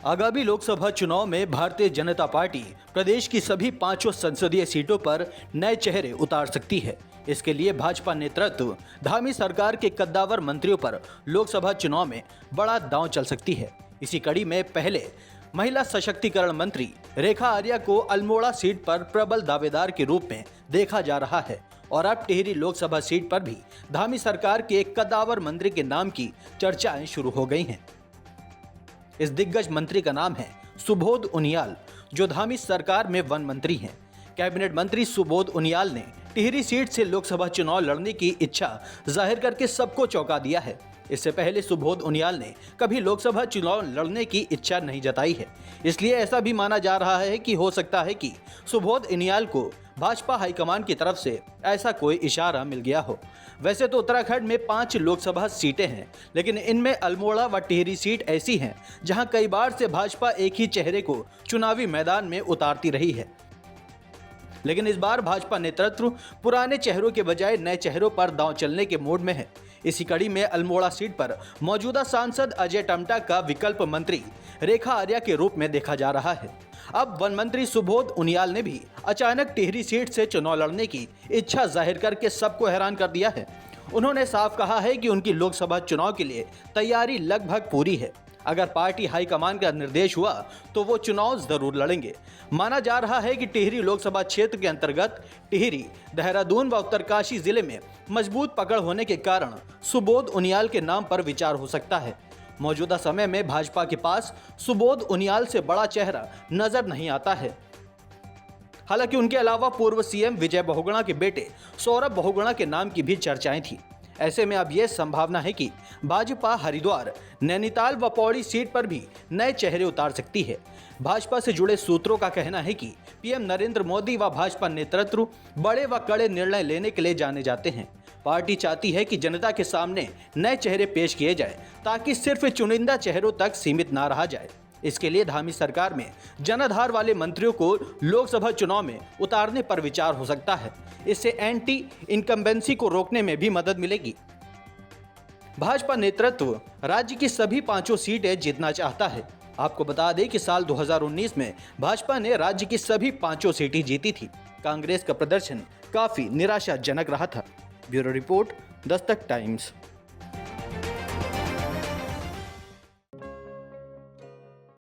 आगामी लोकसभा चुनाव में भारतीय जनता पार्टी प्रदेश की सभी 5 संसदीय सीटों पर नए चेहरे उतार सकती है। इसके लिए भाजपा नेतृत्व धामी सरकार के कद्दावर मंत्रियों पर लोकसभा चुनाव में बड़ा दांव चल सकती है। इसी कड़ी में पहले महिला सशक्तिकरण मंत्री रेखा आर्या को अल्मोड़ा सीट पर प्रबल दावेदार के रूप में देखा जा रहा है और अब टिहरी लोकसभा सीट पर भी धामी सरकार के एक कद्दावर मंत्री के नाम की चर्चाएं शुरू हो गई हैं। इस दिग्गज मंत्री का नाम है सुबोध उनियाल, जो धामी सरकार में वन मंत्री हैं। कैबिनेट मंत्री सुबोध उनियाल ने टिहरी सीट से लोकसभा चुनाव लड़ने की इच्छा जाहिर करके सबको चौंका दिया है। इससे पहले सुबोध उनियाल ने कभी लोकसभा चुनाव लड़ने की इच्छा नहीं जताई है। इसलिए ऐसा भी माना जा रहा है कि हो सकता है कि सुबोध उनियाल को भाजपा हाईकमान की तरफ से ऐसा कोई इशारा मिल गया हो। वैसे तो उत्तराखंड में 5 लोकसभा सीटें हैं, लेकिन इनमें अल्मोड़ा व टिहरी सीट ऐसी हैं जहां कई बार से भाजपा एक ही चेहरे को चुनावी मैदान में उतारती रही है। लेकिन इस बार भाजपा नेतृत्व पुराने चेहरों के बजाय नए चेहरों पर दांव चलने के मूड में है। इसी कड़ी में अल्मोड़ा सीट पर मौजूदा सांसद अजय टम्टा का विकल्प मंत्री रेखा आर्या के रूप में देखा जा रहा है। अब वन मंत्री सुबोध उनियाल ने भी अचानक टिहरी सीट से चुनाव लड़ने की इच्छा जाहिर करके सबको हैरान कर दिया है। उन्होंने साफ कहा है कि उनकी लोकसभा चुनाव के लिए तैयारी लगभग पूरी है। अगर पार्टी हाईकमान का निर्देश हुआ तो वो चुनाव जरूर लड़ेंगे। माना जा रहा है कि टिहरी लोकसभा क्षेत्र के अंतर्गत टिहरी, देहरादून व उत्तरकाशी जिले में मजबूत पकड़ होने के कारण सुबोध उनियाल के नाम पर विचार हो सकता है। मौजूदा समय में भाजपा के पास सुबोध उनियाल से बड़ा चेहरा नजर नहीं आता है। हालांकि उनके अलावा पूर्व सीएम विजय बहुगुणा के बेटे सौरभ बहुगुणा के नाम की भी चर्चाएं थी। ऐसे में अब यह संभावना है कि भाजपा हरिद्वार, नैनीताल व पौड़ी सीट पर भी नए चेहरे उतार सकती है। भाजपा से जुड़े सूत्रों का कहना है कि पीएम नरेंद्र मोदी व भाजपा नेतृत्व बड़े व कड़े निर्णय लेने के लिए जाने जाते हैं। पार्टी चाहती है कि जनता के सामने नए चेहरे पेश किए जाए ताकि सिर्फ चुनिंदा चेहरों तक सीमित ना रहा जाए। इसके लिए धामी सरकार में जनाधार वाले मंत्रियों को लोकसभा चुनाव में उतारने पर विचार हो सकता है। इससे एंटी इनकम्बेंसी को रोकने में भी मदद मिलेगी। भाजपा नेतृत्व राज्य की सभी 5 सीटें जीतना चाहता है। आपको बता दें कि साल 2019 में भाजपा ने राज्य की सभी 5 सीटें जीती थी। कांग्रेस का प्रदर्शन काफी निराशाजनक रहा था। Bureau report, Dastak times.